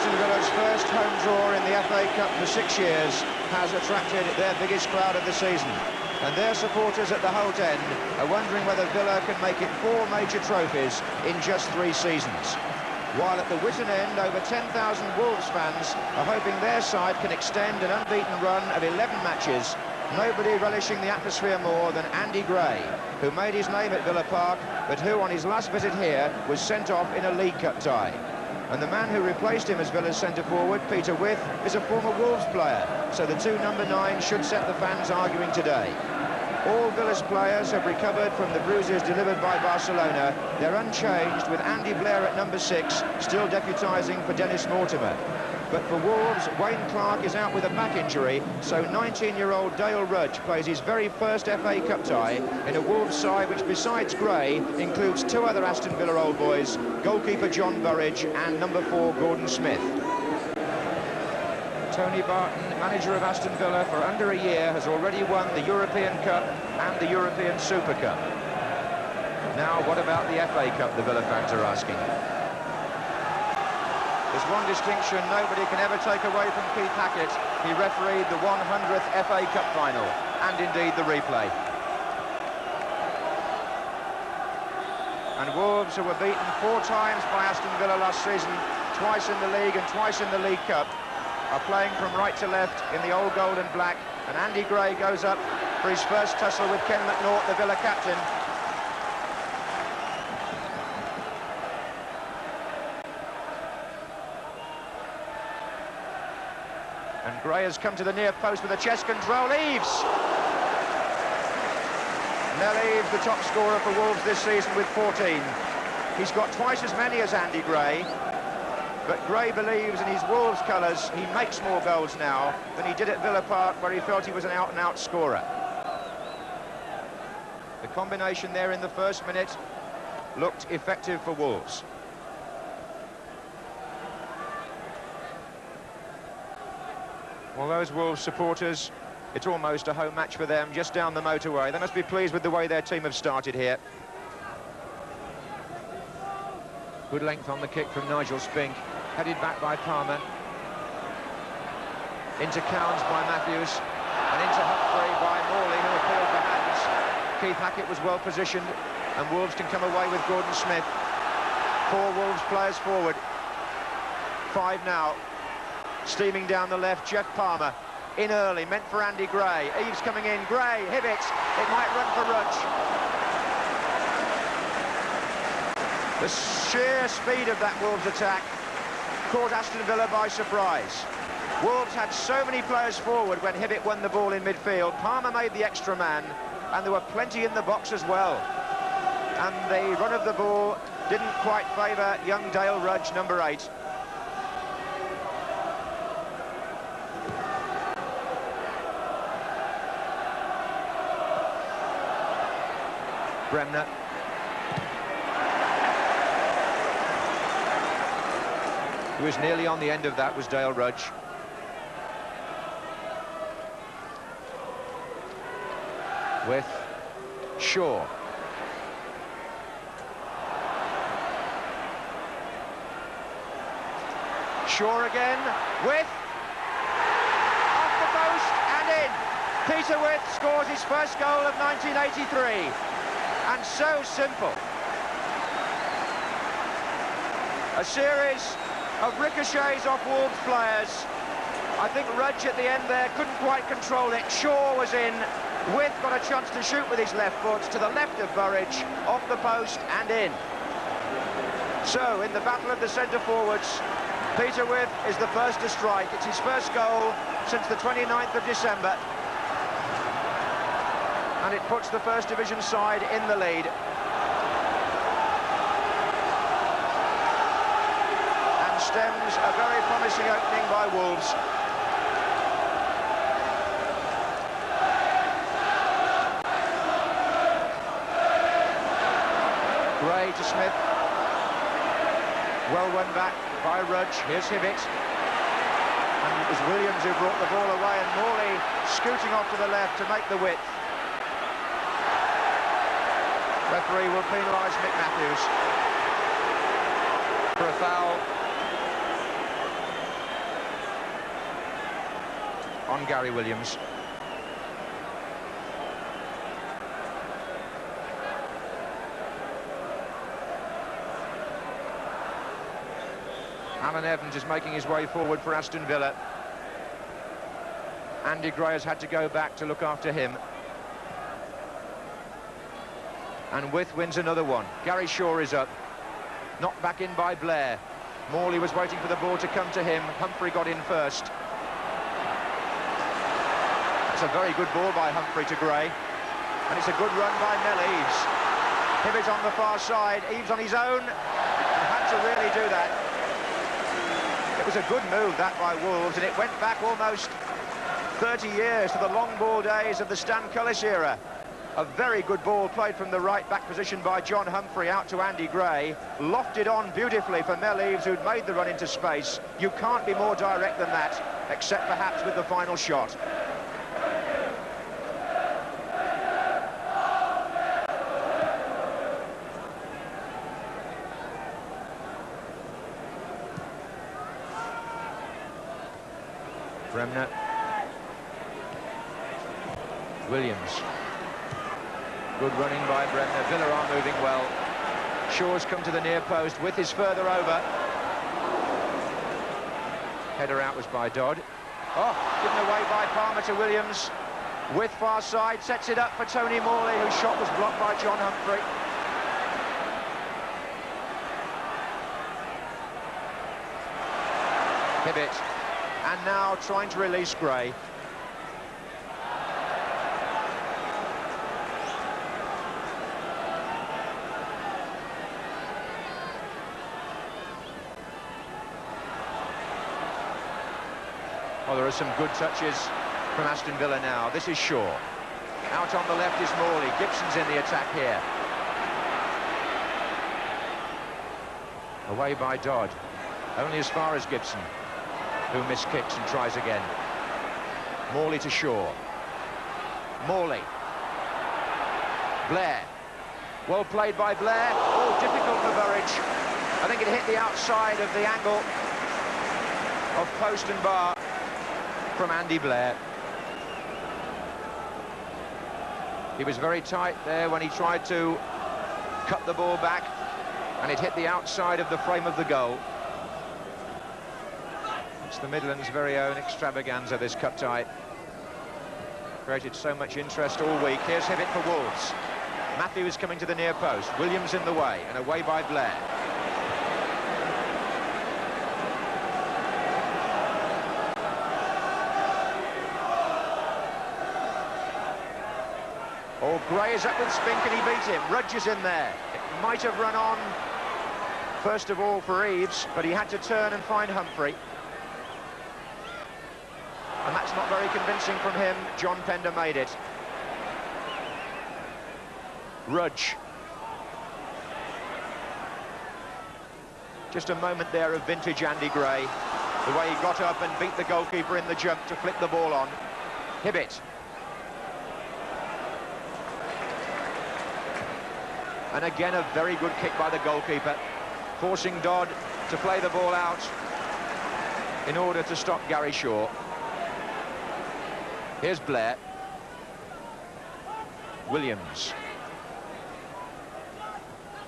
Aston Villa's first home draw in the FA Cup for 6 years has attracted their biggest crowd of the season. And their supporters at the Holt End are wondering whether Villa can make it 4 major trophies in just 3 seasons. While at the Whitton End, over 10,000 Wolves fans are hoping their side can extend an unbeaten run of 11 matches, nobody relishing the atmosphere more than Andy Gray, who made his name at Villa Park, but who on his last visit here was sent off in a League Cup tie. And the man who replaced him as Villa's centre-forward, Peter With, is a former Wolves player, so the 2 number 9s should set the fans arguing today. All Villa's players have recovered from the bruises delivered by Barcelona. They're unchanged, with Andy Blair at number 6, still deputising for Dennis Mortimer. But for Wolves, Wayne Clark is out with a back injury, so 19-year-old Dale Rudge plays his very first FA Cup tie in a Wolves side which, besides Gray, includes 2 other Aston Villa old boys, goalkeeper John Burridge and number 4 Gordon Smith. Tony Barton, manager of Aston Villa for under a year, has already won the European Cup and the European Super Cup. Now, what about the FA Cup, the Villa fans are asking. There's one distinction nobody can ever take away from Keith Hackett. He refereed the 100th FA Cup final, and indeed the replay. And Wolves, who were beaten 4 times by Aston Villa last season, twice in the League and twice in the League Cup, are playing from right to left in the old gold and black, and Andy Gray goes up for his first tussle with Ken McNaught, the Villa captain. And Gray has come to the near post with a chest control. Eaves! Nel Eaves, the top scorer for Wolves this season with 14. He's got twice as many as Andy Gray. But Gray believes in his Wolves colours. He makes more goals now than he did at Villa Park, where he felt he was an out-and-out scorer. The combination there in the first minute looked effective for Wolves. Well, those Wolves supporters, it's almost a home match for them, just down the motorway. They must be pleased with the way their team have started here. Good length on the kick from Nigel Spink. Headed back by Palmer. Into Cowns by Matthews. And into Humphrey by Morley, who appealed for hands. Keith Hackett was well positioned, and Wolves can come away with Gordon Smith. 4 Wolves players forward. 5 now. Steaming down the left, Jeff Palmer. In early, meant for Andy Gray. Eaves coming in. Gray, Hibbett. It might run for Rudge. The sheer speed of that Wolves attack caught Aston Villa by surprise. Wolves had so many players forward when Hibbett won the ball in midfield. Palmer made the extra man, and there were plenty in the box as well. And the run of the ball didn't quite favour young Dale Rudge, number 8. Bremner. Who was nearly on the end of that was Dale Rudge. With Shaw. Shaw again, with off the post and in. Peter With scores his first goal of 1983. And so simple. A series of ricochets off Wolves players. I think Rudge at the end there couldn't quite control it. Shaw was in. With got a chance to shoot with his left foot to the left of Burridge, off the post and in. So in the battle of the centre forwards, Peter With is the first to strike. It's his first goal since the 29th of December. And it puts the First Division side in the lead. Stems a very promising opening by Wolves. Gray to Smith. Well won back by Rudge. Here's Hibbett. And it was Williams who brought the ball away, and Morley scooting off to the left to make the width. Referee will penalise Mick Matthews for a foul on Gary Williams. Alan Evans is making his way forward for Aston Villa. Andy Gray has had to go back to look after him. And With wins another one. Gary Shaw is up. Knocked back in by Blair. Morley was waiting for the ball to come to him. Humphrey got in first. That's a very good ball by Humphrey to Gray. And it's a good run by Mel Eves. Hibbett on the far side. Eves on his own. And had to really do that. It was a good move, that, by Wolves, and it went back almost 30 years to the long ball days of the Stan Cullis era. A very good ball played from the right-back position by John Humphrey out to Andy Gray. Lofted on beautifully for Mel Eves, who'd made the run into space. You can't be more direct than that, except perhaps with the final shot. Bremner. Williams. Good running by Bremner. Villa are moving well. Shaw's come to the near post. With his further over. Header out was by Dodd. Oh, given away by Palmer to Williams. With far side, sets it up for Tony Morley, whose shot was blocked by John Humphrey. Hibbett. And now trying to release Gray. Well, there are some good touches from Aston Villa now. This is Shaw. Out on the left is Morley. Gibson's in the attack here. Away by Dodd. Only as far as Gibson, who miskicks and tries again. Morley to Shaw. Morley. Blair. Well played by Blair. Oh, difficult for Burridge. I think it hit the outside of the angle of post and bar from Andy Blair. He was very tight there when he tried to cut the ball back, and it hit the outside of the frame of the goal. It's the Midlands' very own extravaganza, this cup tie. Created so much interest all week. Here's Hibbett for Wolves. Matthew is coming to the near post. Williams in the way, and away by Blair. Oh, Gray is up with Spink and he beat him. Rudge is in there. It might have run on, first of all, for Eves, but he had to turn and find Humphrey. And that's not very convincing from him. John Pender made it. Rudge. Just a moment there of vintage Andy Gray. The way he got up and beat the goalkeeper in the jump to flick the ball on. Hibbett. And again, a very good kick by the goalkeeper, forcing Dodd to play the ball out in order to stop Gary Shaw. Here's Blair. Williams.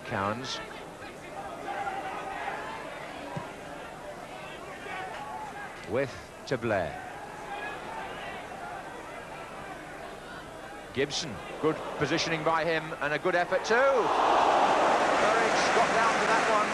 Cowans. With to Blair. Gibson, good positioning by him and a good effort too. Burridge got down to that one.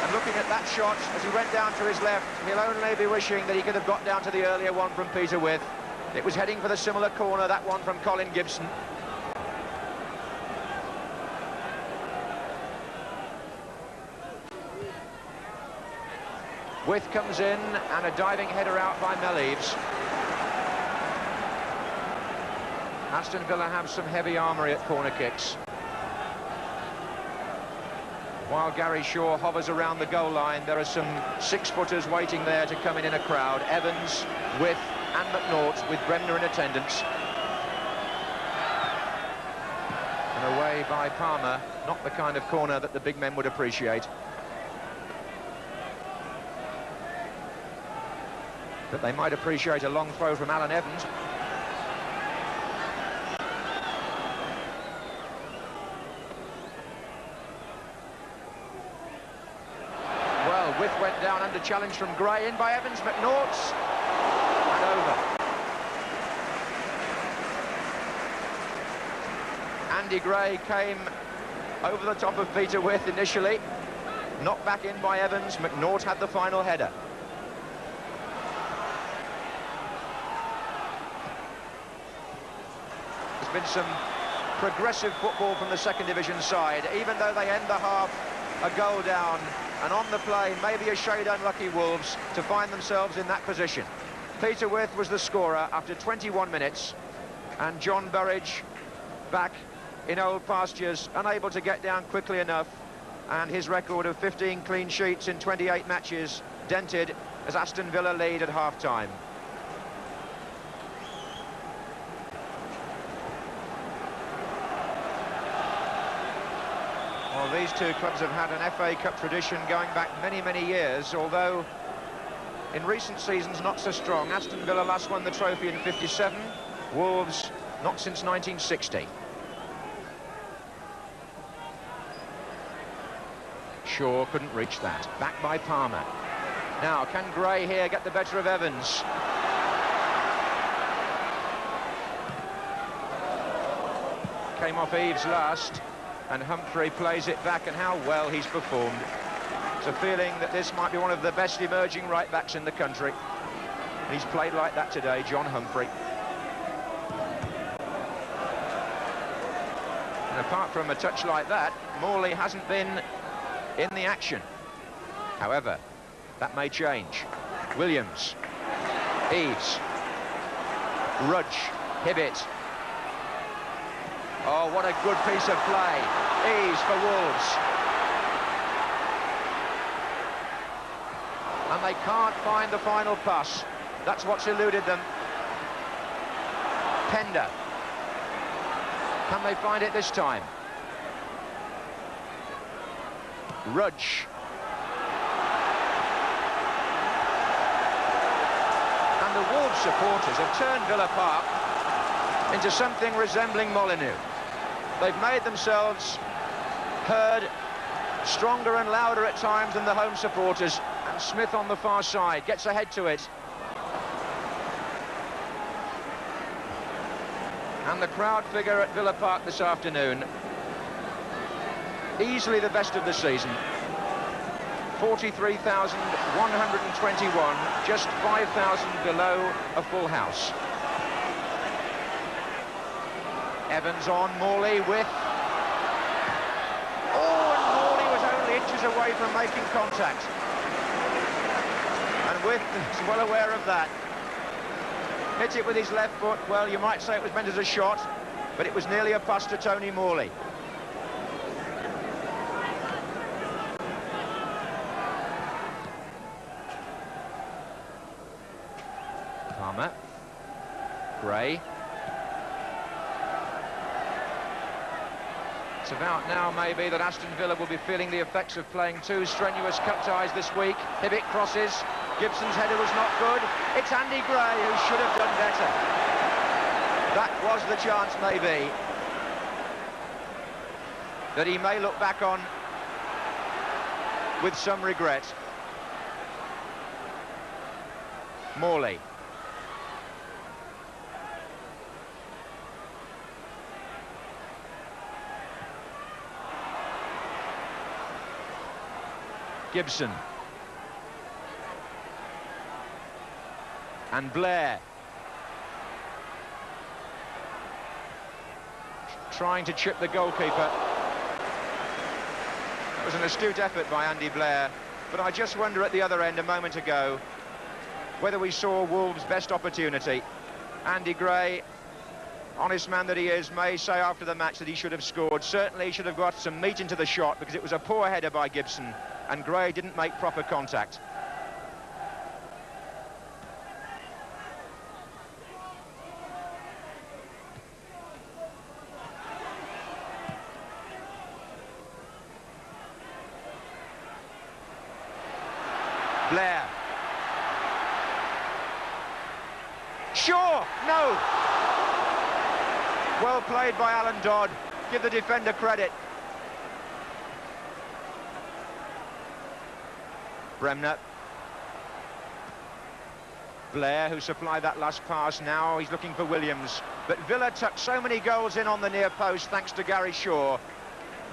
And looking at that shot as he went down to his left, he'll only be wishing that he could have got down to the earlier one from Peter With. It was heading for the similar corner, that one from Colin Gibson. With comes in and a diving header out by Mel Eves. Aston Villa have some heavy armoury at corner kicks. While Gary Shaw hovers around the goal line, there are some six-footers waiting there to come in a crowd. Evans, With and McNaught, with Bremner in attendance. And away by Palmer, not the kind of corner that the big men would appreciate. But they might appreciate a long throw from Alan Evans. Well, With went down under challenge from Gray, in by Evans, McNaught, and over. Andy Gray came over the top of Peter With initially, knocked back in by Evans. McNaught had the final header. There's been some progressive football from the second division side, even though they end the half a goal down, and on the play, maybe a shade unlucky Wolves to find themselves in that position. Peter With was the scorer after 21 minutes, and John Burridge back in old pastures, unable to get down quickly enough, and his record of 15 clean sheets in 28 matches dented as Aston Villa lead at half-time. Well, these two clubs have had an FA Cup tradition going back many, many years, although in recent seasons not so strong. Aston Villa last won the trophy in '57, Wolves not since 1960. Shaw couldn't reach that. Back by Palmer. Now, can Gray here get the better of Evans? Came off Eves last, and Humphrey plays it back, and how well he's performed. It's a feeling that this might be one of the best emerging right-backs in the country. He's played like that today, John Humphrey. And apart from a touch like that, Morley hasn't been in the action. However, that may change. Williams, Eves, Rudge, Hibbett. Oh, what a good piece of play. Eves for Wolves. And they can't find the final pass. That's what's eluded them. Pender. Can they find it this time? Rudge. And the Wolves supporters have turned Villa Park into something resembling Molineux. They've made themselves heard stronger and louder at times than the home supporters. And Smith on the far side gets ahead to it. And the crowd figure at Villa Park this afternoon, easily the best of the season. 43,121, just 5,000 below a full house. Evans on, Morley with... Oh, and Morley was only inches away from making contact. And With is well aware of that. Hit it with his left foot. Well, you might say it was meant as a shot, but it was nearly a pass to Tony Morley. Palmer. Gray. It's about now, maybe, that Aston Villa will be feeling the effects of playing two strenuous cup ties this week. Hibbett crosses. Gibson's header was not good. It's Andy Gray who should have done better. That was the chance, maybe, that he may look back on with some regret. Morley. Gibson. And Blair. Trying to chip the goalkeeper. That was an astute effort by Andy Blair, but I just wonder at the other end a moment ago whether we saw Wolves' best opportunity. Andy Gray, honest man that he is, may say after the match that he should have scored. Certainly he should have got some meat into the shot, because it was a poor header by Gibson and Gray didn't make proper contact. Blair. Shaw, no! Well played by Alan Dodd. Give the defender credit. Bremner. Blair, who supplied that last pass, now he's looking for Williams. But Villa tucked so many goals in on the near post thanks to Gary Shaw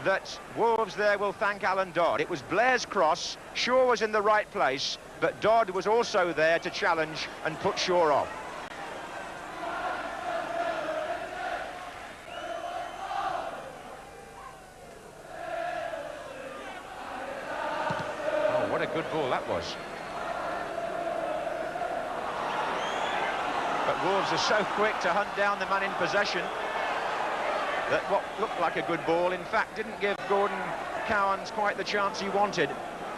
that Wolves there will thank Alan Dodd. It was Blair's cross, Shaw was in the right place, but Dodd was also there to challenge and put Shaw off. Oh, what a good ball that was. But Wolves are so quick to hunt down the man in possession that what looked like a good ball, in fact, didn't give Gordon Cowans quite the chance he wanted.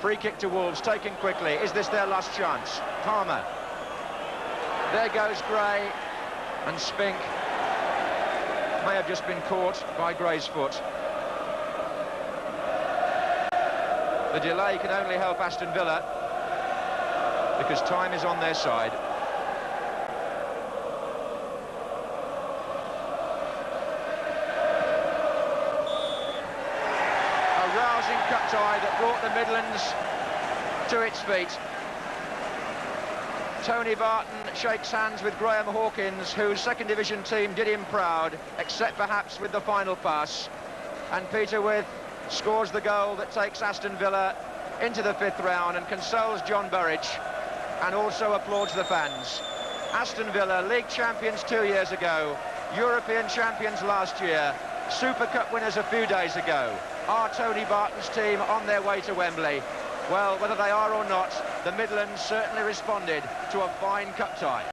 Free kick to Wolves, taken quickly. Is this their last chance? Palmer. There goes Gray, and Spink may have just been caught by Gray's foot. The delay can only help Aston Villa because time is on their side. Cup tie that brought the Midlands to its feet. Tony Barton shakes hands with Graham Hawkins, whose second division team did him proud, except perhaps with the final pass. And Peter With scores the goal that takes Aston Villa into the 5th round and consoles John Burridge, and also applauds the fans. Aston Villa, league champions 2 years ago, European champions last year, Super Cup winners a few days ago. Are Tony Barton's team on their way to Wembley? Well, whether they are or not, the Midlands certainly responded to a fine cup tie.